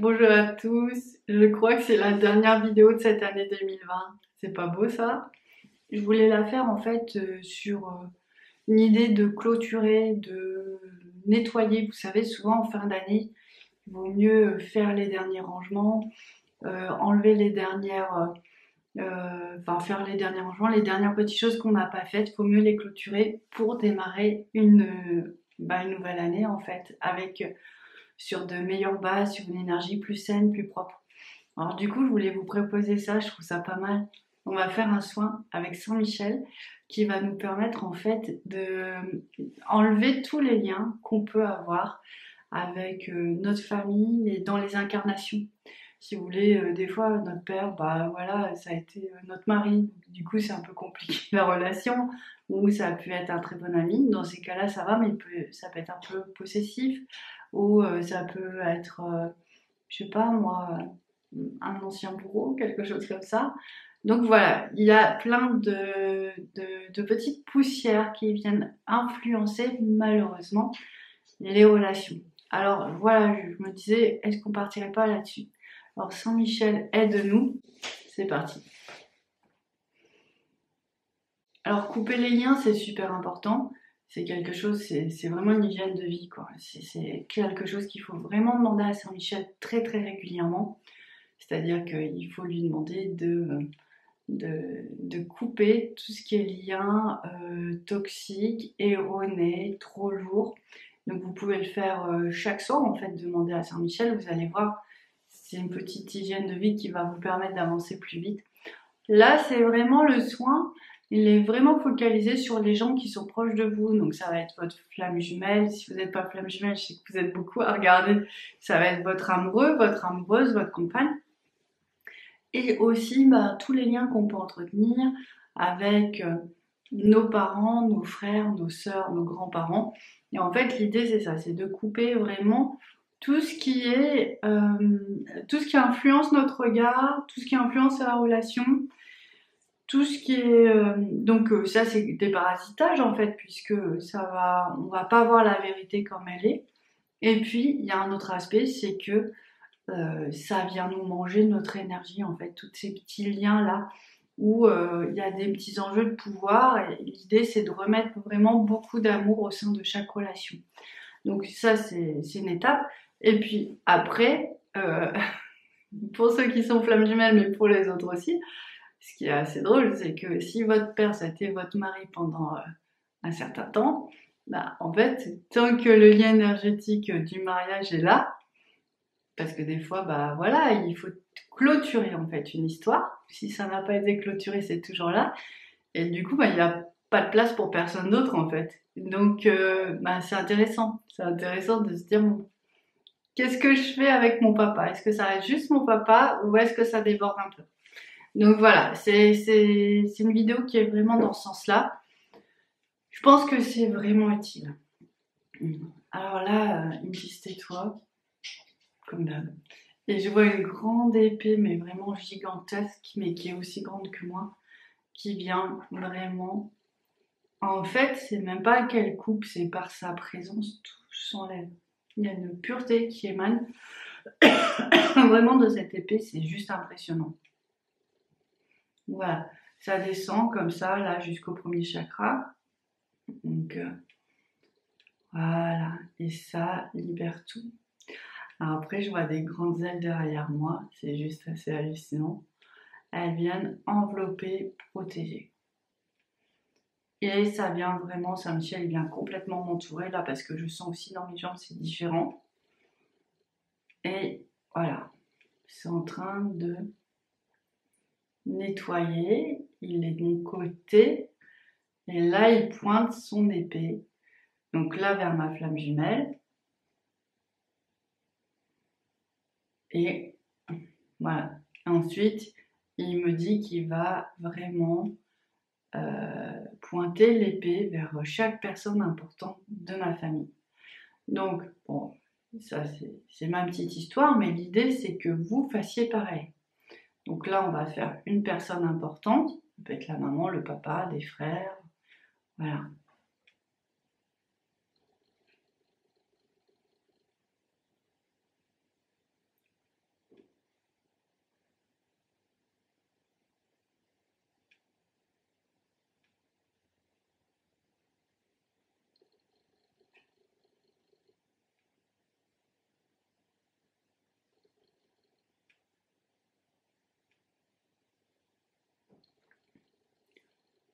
Bonjour à tous, je crois que c'est la dernière vidéo de cette année 2020. C'est pas beau ça? Je voulais la faire en fait sur une idée de clôturer, de nettoyer. Vous savez, souvent en fin d'année, il vaut mieux faire les derniers rangements, enlever les dernières, enfin faire les derniers rangements, les dernières petites choses qu'on n'a pas faites. Il faut mieux les clôturer pour démarrer une nouvelle année en fait, avec sur de meilleures bases, sur une énergie plus saine, plus propre. Alors du coup, je voulais vous proposer ça, je trouve ça pas mal. On va faire un soin avec Saint-Michel qui va nous permettre en fait de enlever tous les liens qu'on peut avoir avec notre famille et dans les incarnations. Si vous voulez, des fois notre père, bah voilà, ça a été notre mari. Du coup, c'est un peu compliqué la relation. Ou ça a pu être un très bon ami. Dans ces cas-là, ça va, mais ça peut être un peu possessif. Ou ça peut être, je sais pas moi, un ancien bourreau, quelque chose comme ça. Donc voilà, il y a plein de petites poussières qui viennent influencer malheureusement les relations. Alors voilà, je me disais, est-ce qu'on partirait pas là-dessus? Alors Saint-Michel, aide-nous. C'est parti. Alors couper les liens, c'est super important. C'est quelque chose, c'est vraiment une hygiène de vie, quoi. C'est quelque chose qu'il faut vraiment demander à Saint-Michel très très régulièrement. C'est-à-dire qu'il faut lui demander de couper tout ce qui est lien toxique, erroné, trop lourd. Donc vous pouvez le faire chaque soir, en fait, demander à Saint-Michel, vous allez voir, c'est une petite hygiène de vie qui va vous permettre d'avancer plus vite. Là, c'est vraiment le soin, il est vraiment focalisé sur les gens qui sont proches de vous. Donc ça va être votre flamme jumelle. Si vous n'êtes pas flamme jumelle, je sais que vous êtes beaucoup à regarder. Ça va être votre amoureux, votre amoureuse, votre compagne. Et aussi tous les liens qu'on peut entretenir avec nos parents, nos frères, nos sœurs, nos grands-parents. Et en fait, l'idée c'est ça, c'est de couper vraiment tout ce qui est, tout ce qui influence notre regard, tout ce qui influence la relation, tout ce qui est, ça c'est des parasitages en fait, puisque on va pas voir la vérité comme elle est. Et puis il y a un autre aspect, c'est que ça vient nous manger notre énergie en fait, tous ces petits liens là où il y a des petits enjeux de pouvoir et l'idée c'est de remettre vraiment beaucoup d'amour au sein de chaque relation. Donc ça c'est une étape. Et puis après, pour ceux qui sont flammes jumelles mais pour les autres aussi, ce qui est assez drôle c'est que si votre père c'était votre mari pendant un certain temps, en fait tant que le lien énergétique du mariage est là, parce que des fois, voilà, il faut clôturer en fait une histoire. Si ça n'a pas été clôturé, c'est toujours là. Et du coup, il n'y a pas de place pour personne d'autre en fait. Donc, c'est intéressant. C'est intéressant de se dire, bon, qu'est-ce que je fais avec mon papa? Est-ce que ça reste juste mon papa ou est-ce que ça déborde un peu? Donc voilà, c'est une vidéo qui est vraiment dans ce sens-là. Je pense que c'est vraiment utile. Alors là, il me dit tais-toi, comme d'hab. Et je vois une grande épée, mais vraiment gigantesque, mais qui est aussi grande que moi, qui vient vraiment. En fait, c'est même pas qu'elle coupe, c'est par sa présence, tout s'enlève. Il y a une pureté qui émane vraiment de cette épée, c'est juste impressionnant. Voilà, ça descend comme ça, là, jusqu'au premier chakra. Donc, voilà, et ça libère tout. Alors après, je vois des grandes ailes derrière moi, c'est juste assez hallucinant. Elles viennent envelopper, protéger. Et ça vient vraiment, Saint-Michel vient complètement m'entourer là parce que je sens aussi dans mes jambes c'est différent. Et voilà, c'est en train de nettoyer, il est de mon côté et là il pointe son épée. Donc là vers ma flamme jumelle. Et voilà, ensuite il me dit qu'il va vraiment pointer l'épée vers chaque personne importante de ma famille. Donc, bon, ça c'est ma petite histoire, mais l'idée c'est que vous fassiez pareil. Donc là, on va faire une personne importante, ça peut être la maman, le papa, les frères, voilà.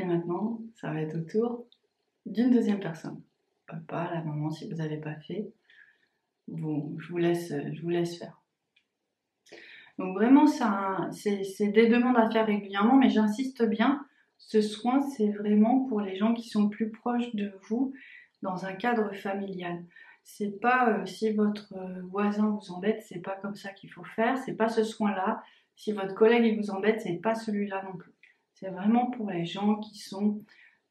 Et maintenant, ça va être au tour d'une deuxième personne. Papa, la maman, si vous n'avez pas fait, bon, je vous laisse faire. Donc vraiment, c'est des demandes à faire régulièrement, mais j'insiste bien, ce soin, c'est vraiment pour les gens qui sont plus proches de vous dans un cadre familial. C'est pas si votre voisin vous embête, c'est pas comme ça qu'il faut faire, c'est pas ce soin-là. Si votre collègue il vous embête, c'est pas celui-là non plus. C'est vraiment pour les gens qui sont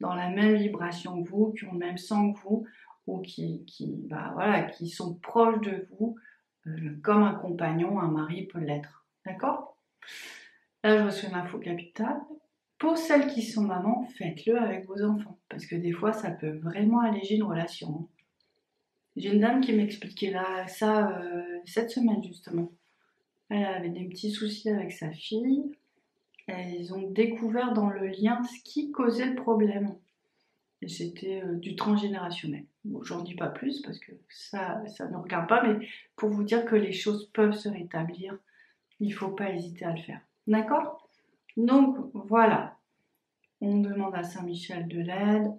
dans la même vibration que vous, qui ont le même sang que vous, ou qui sont proches de vous, comme un compagnon, un mari peut l'être. D'accord? Là, je reçois une info capitale. Pour celles qui sont mamans, faites-le avec vos enfants, parce que des fois, ça peut vraiment alléger une relation. J'ai une dame qui m'expliquait là ça cette semaine justement. Elle avait des petits soucis avec sa fille. Et ils ont découvert dans le lien ce qui causait le problème. Et c'était du transgénérationnel. Bon, j'en dis pas plus parce que ça ne regarde pas, mais pour vous dire que les choses peuvent se rétablir, il ne faut pas hésiter à le faire. D'accord? Donc voilà, on demande à Saint-Michel de l'aide.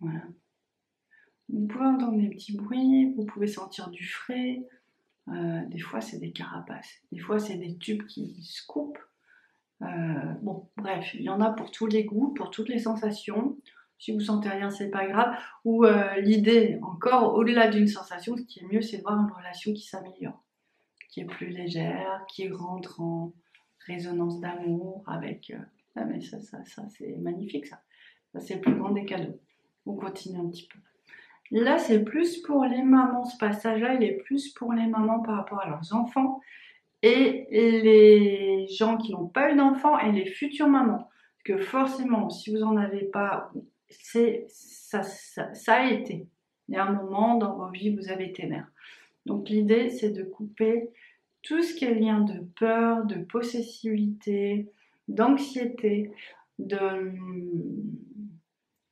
Voilà. Vous pouvez entendre des petits bruits, vous pouvez sentir du frais. Des fois, c'est des carapaces. Des fois, c'est des tubes qui se coupent. Bon, bref, il y en a pour tous les goûts, pour toutes les sensations. Si vous sentez rien, c'est pas grave. Ou l'idée, encore au-delà d'une sensation, ce qui est mieux, c'est de voir une relation qui s'améliore, qui est plus légère, qui rentre en résonance d'amour avec. Ah, mais ça c'est magnifique, ça. Ça, c'est le plus grand des cadeaux. On continue un petit peu. Là, c'est plus pour les mamans. Ce passage-là, il est plus pour les mamans par rapport à leurs enfants et les gens qui n'ont pas eu d'enfants et les futures mamans. Parce que forcément, si vous n'en avez pas, ça a été. Il y a un moment dans vos vies, vous avez été mère. Donc l'idée, c'est de couper tout ce qui est lien de peur, de possessivité, d'anxiété,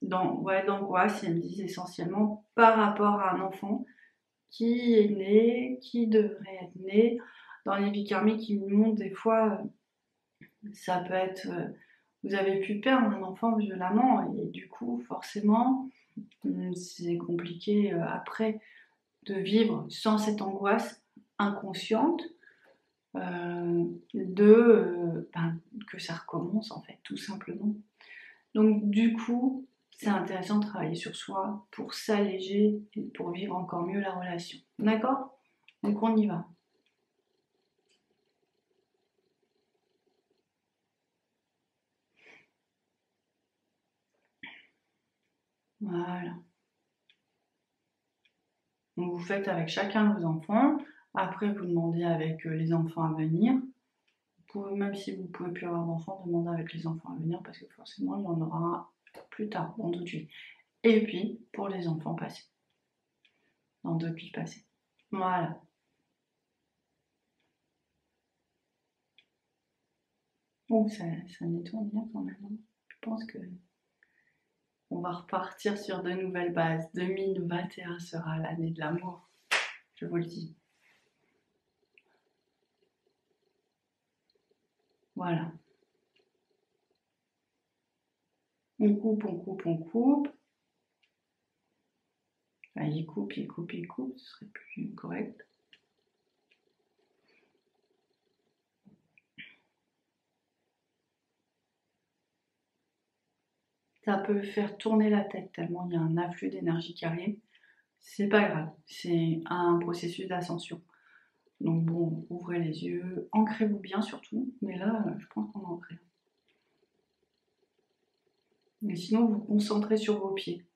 d'angoisse, ils me disent essentiellement par rapport à un enfant qui est né, qui devrait être né. Dans les vies karmiques, ils nous montrent des fois, ça peut être, vous avez pu perdre un enfant violemment et du coup, forcément, c'est compliqué après de vivre sans cette angoisse inconsciente que ça recommence en fait, tout simplement. Donc du coup, c'est intéressant de travailler sur soi pour s'alléger et pour vivre encore mieux la relation. D'accord? Donc on y va. Voilà. Donc vous faites avec chacun de vos enfants. Après, vous demandez avec les enfants à venir. Même si vous ne pouvez plus avoir d'enfants, demandez avec les enfants à venir parce que forcément, il y en aura plus tard, dans d'autres vies. Et puis, pour les enfants passés, dans d'autres vies passées. Voilà. Oh, ça nettoie bien quand même. Je pense que on va repartir sur de nouvelles bases. 2021 sera l'année de l'amour, je vous le dis. Voilà. On coupe, on coupe, on coupe. Enfin, il coupe, il coupe, il coupe, ce serait plus correct. Ça peut faire tourner la tête tellement il y a un afflux d'énergie qui arrive. C'est pas grave, c'est un processus d'ascension. Donc bon, ouvrez les yeux, ancrez-vous bien surtout, mais là, je pense qu'on est ancré. Mais sinon, vous concentrez sur vos pieds.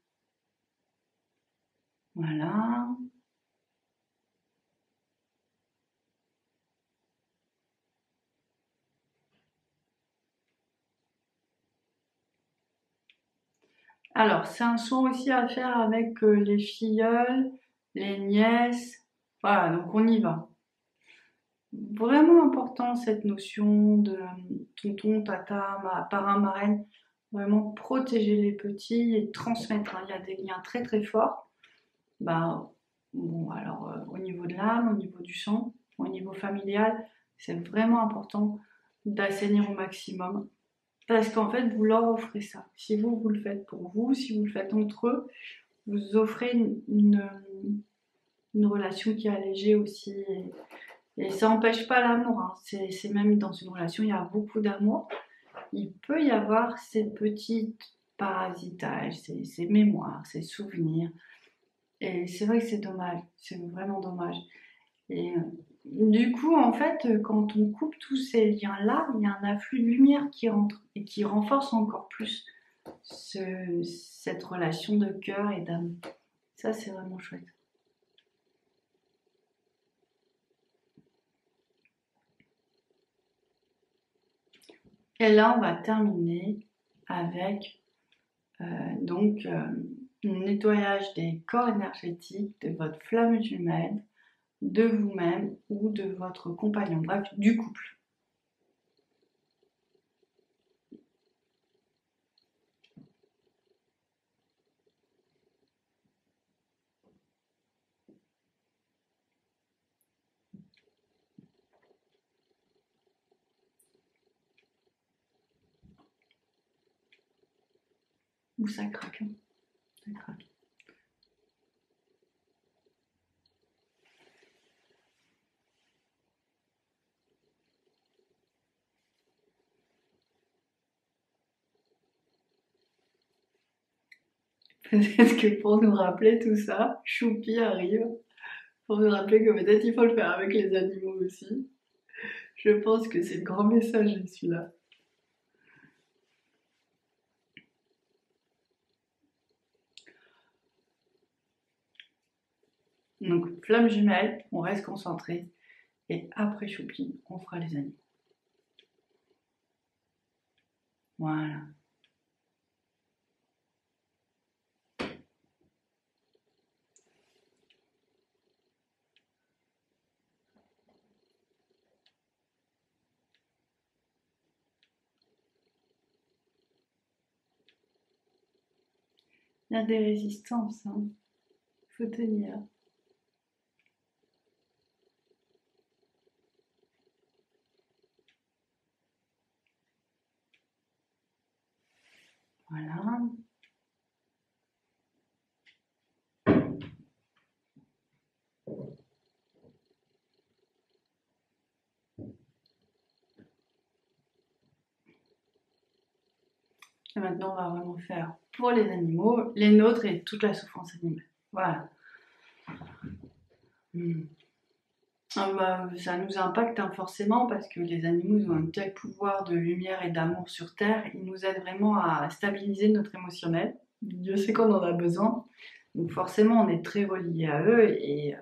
Voilà. Alors, c'est un soin aussi à faire avec les filleuls, les nièces. Voilà, donc on y va. Vraiment important cette notion de tonton, tata, parrain, marraine. Vraiment protéger les petits et transmettre, hein. Il y a des liens très très forts. Bah, bon, alors au niveau de l'âme, au niveau du sang, au niveau familial, c'est vraiment important d'assainir au maximum. Parce qu'en fait, vous leur offrez ça. Si vous, vous le faites pour vous, si vous le faites entre eux, vous offrez une relation qui est allégée aussi. Et ça n'empêche pas l'amour, hein. C'est même dans une relation, il y a beaucoup d'amour. Il peut y avoir ces petites parasitages, ces mémoires, ces souvenirs. Et c'est vrai que c'est dommage, c'est vraiment dommage. Et du coup, en fait, quand on coupe tous ces liens-là, il y a un afflux de lumière qui entre et qui renforce encore plus cette relation de cœur et d'âme. Ça, c'est vraiment chouette. Et là, on va terminer avec un nettoyage des corps énergétiques, de votre flamme jumelle, de vous-même ou de votre compagnon, bref, du couple. Ou ça craque, hein, ça craque. Peut-être que pour nous rappeler tout ça, Choupi arrive pour nous rappeler que peut-être il faut le faire avec les animaux aussi. Je pense que c'est le grand message de celui-là. Donc, flamme jumelle, on reste concentré. Et après Choupi, on fera les animaux. Voilà. Il y a des résistances, hein. Faut tenir. Voilà. Et maintenant, on va vraiment faire pour les animaux, les nôtres et toute la souffrance animale. Voilà. Ah bah, ça nous impacte, hein, forcément parce que les animaux ont un tel pouvoir de lumière et d'amour sur Terre. Ils nous aident vraiment à stabiliser notre émotionnel. Dieu sait qu'on en a besoin. Donc forcément, on est très relié à eux et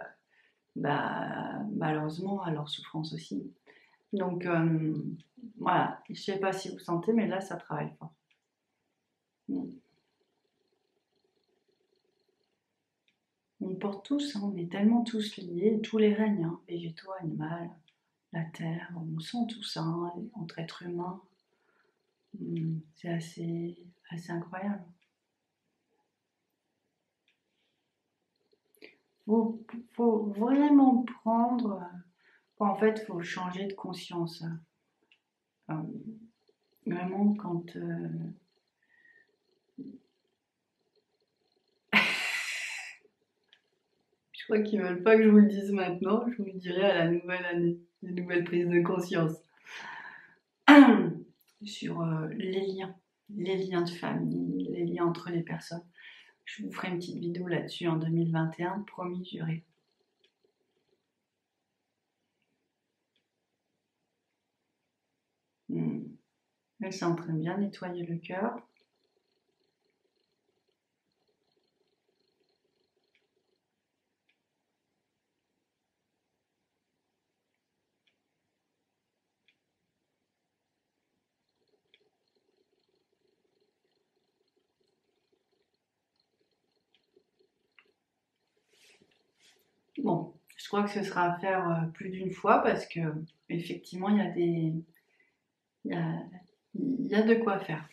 bah, malheureusement à leur souffrance aussi. Donc voilà, je sais pas si vous sentez, mais là, ça travaille fort. On porte tous, hein, on est tellement tous liés, tous les règnes, hein, végétaux, animaux, la terre, on sent tout ça, hein, entre êtres humains. C'est assez incroyable. Faut, faut vraiment prendre. En fait, faut changer de conscience. Euh, Vraiment, quand. Je crois qu'ils veulent pas que je vous le dise maintenant, je vous le dirai à la nouvelle année, une nouvelle prise de conscience. Sur les liens de famille, les liens entre les personnes. Je vous ferai une petite vidéo là-dessus en 2021, promis, juré. Elle c'est en train de bien nettoyer le cœur. Bon, je crois que ce sera à faire plus d'une fois parce que effectivement, il y a, il y a de quoi faire.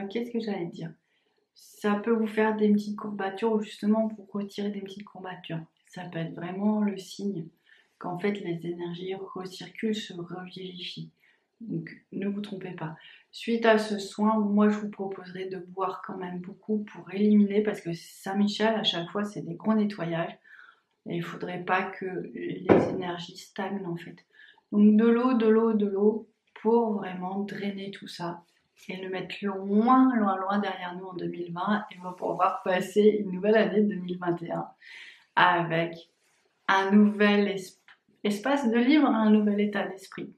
Qu'est-ce que j'allais dire? Ça peut vous faire des petites courbatures ou justement pour retirer des petites courbatures. Ça peut être vraiment le signe qu'en fait les énergies recirculent, se revivifient. Donc ne vous trompez pas. Suite à ce soin, moi je vous proposerai de boire quand même beaucoup pour éliminer parce que Saint-Michel à chaque fois c'est des gros nettoyages et il ne faudrait pas que les énergies stagnent en fait. Donc de l'eau, de l'eau, de l'eau pour vraiment drainer tout ça et le mettre loin, loin, loin derrière nous en 2020 et on va pouvoir passer une nouvelle année 2021 avec un nouvel espace de libre, un nouvel état d'esprit.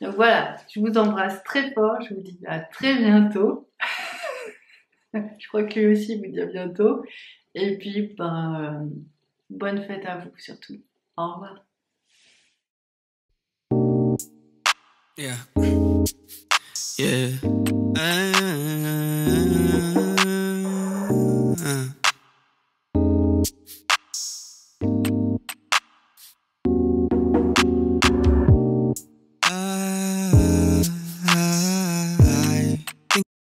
Donc voilà, je vous embrasse très fort, je vous dis à très bientôt. Je crois que lui aussi vous dit à bientôt. Et puis, bonne fête à vous surtout. Au revoir. Yeah. Yeah.